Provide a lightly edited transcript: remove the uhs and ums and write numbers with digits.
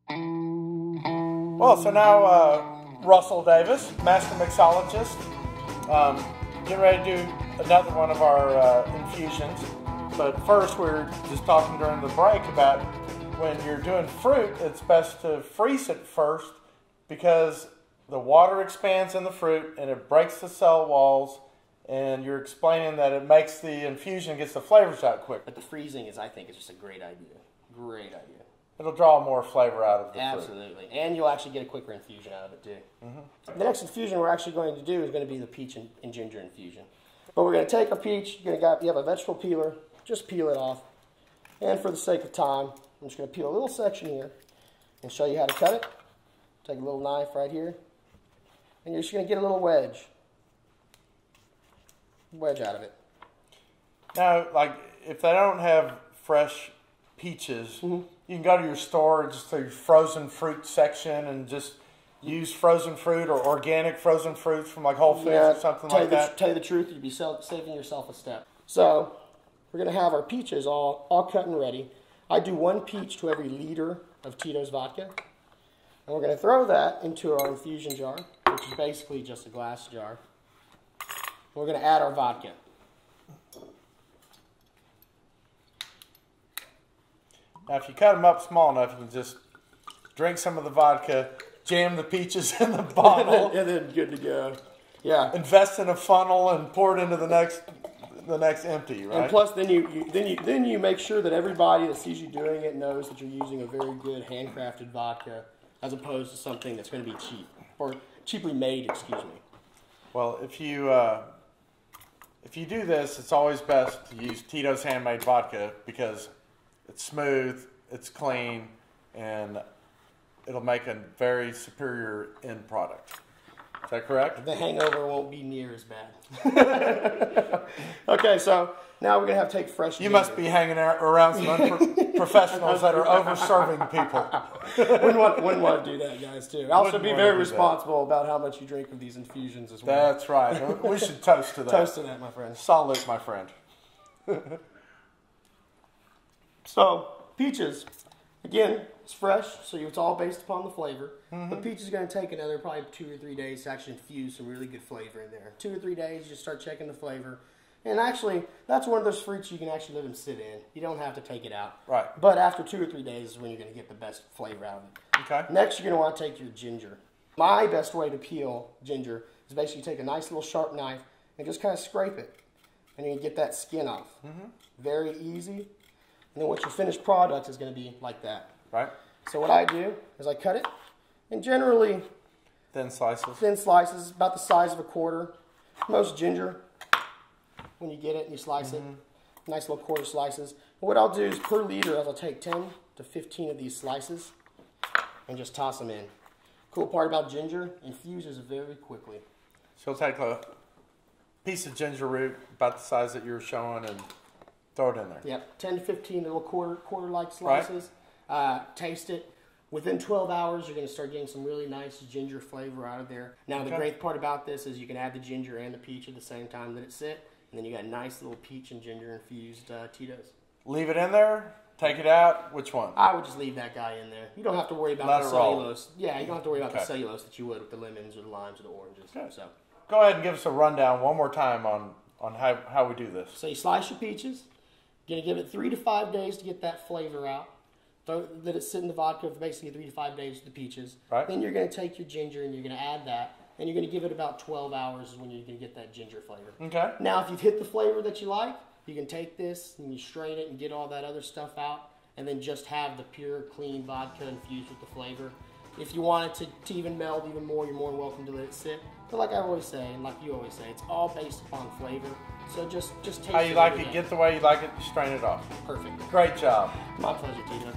Well, so now Russell Davis, master mixologist, getting ready to do another one of our infusions. But first, we were just talking during the break about when you're doing fruit, it's best to freeze it first because the water expands in the fruit and it breaks the cell walls. And you're explaining that it makes the infusion, gets the flavors out quick. But the freezing is, I think, is just a great idea. Great idea. It'll draw more flavor out of the fruit. Absolutely. And you'll actually get a quicker infusion out of it, too. The next infusion we're actually going to do is going to be the peach and ginger infusion. But we're going to take our peach. You have a vegetable peeler. Just peel it off. And for the sake of time, I'm just going to peel a little section here and show you how to cut it. Take a little knife right here. And you're just going to get a little wedge out of it. Now, like, if they don't have fresh peaches, you can go to your store and just do your frozen fruit section and just use frozen fruit or organic frozen fruits from like Whole Foods or something like that. Tell you the truth, you'd be saving yourself a step. So, we're going to have our peaches all cut and ready. I do 1 peach to every liter of Tito's vodka. And we're going to throw that into our infusion jar, which is basically just a glass jar. We're going to add our vodka. Now, if you cut them up small enough, you can just drink some of the vodka, jam the peaches in the bottle, and then good to go. Yeah. Invest in a funnel and pour it into the next empty, right? And plus, then you make sure that everybody that sees you doing it knows that you're using a very good handcrafted vodka, as opposed to something that's going to be cheap or cheaply made. Excuse me. Well, if you do this, it's always best to use Tito's Handmade vodka because it's smooth, it's clean, and it'll make a very superior end product. Is that correct? The hangover won't be near as bad. Okay, so now we're going to have to take fresh ginger. You must be hanging around some professionals that are over-serving people. Wouldn't want to do that, guys, too. Also be very responsible about how much you drink of these infusions as well. That's right. We should toast to that. Toast to that, my friend. Salute, my friend. So, peaches. Again, it's fresh, so it's all based upon the flavor. The peach is going to take another probably 2 or 3 days to actually infuse some really good flavor in there. 2 or 3 days, you just start checking the flavor. And actually, that's one of those fruits you can actually let them sit in. You don't have to take it out. Right. But after 2 or 3 days is when you're going to get the best flavor out of it. Okay. Next, you're going to want to take your ginger. My best way to peel ginger is basically take a nice little sharp knife and just kind of scrape it. And you can get that skin off. Very easy. And then what your finished product is going to be like that. Right. So what I do is I cut it, and generally thin slices, about the size of a quarter. Most ginger, when you get it and you slice it, nice little quarter slices. And what I'll do is per liter, I'll take 10 to 15 of these slices and just toss them in. Cool part about ginger, infuses very quickly. So take a piece of ginger root about the size that you were showing and throw it in there. Yep, 10 to 15 little quarter-like slices. Right. Taste it. Within 12 hours, you're going to start getting some really nice ginger flavor out of there. Now, the great part about this is you can add the ginger and the peach at the same time that it sit, and then you got a nice little peach and ginger infused Tito's. Leave it in there? Take it out? Which one? I would just leave that guy in there. You don't have to worry about the cellulose. Yeah, you don't have to worry about the cellulose that you would with the lemons or the limes or the oranges. Okay. So, go ahead and give us a rundown one more time on how we do this. So you slice your peaches. You're going to give it 3 to 5 days to get that flavor out. Let it sit in the vodka for basically 3 to 5 days with the peaches. Right. Then you're going to take your ginger and you're going to add that. And you're going to give it about 12 hours is when you're going to get that ginger flavor. Okay. Now, if you've hit the flavor that you like, you can take this and you strain it and get all that other stuff out. And then just have the pure, clean vodka infused with the flavor. If you want it to even meld even more, you're more than welcome to let it sit. But like I always say, and like you always say, it's all based upon flavor. So just taste it. How you like it, get the way you like it, strain it off. Perfect. Great job. My pleasure, Tito.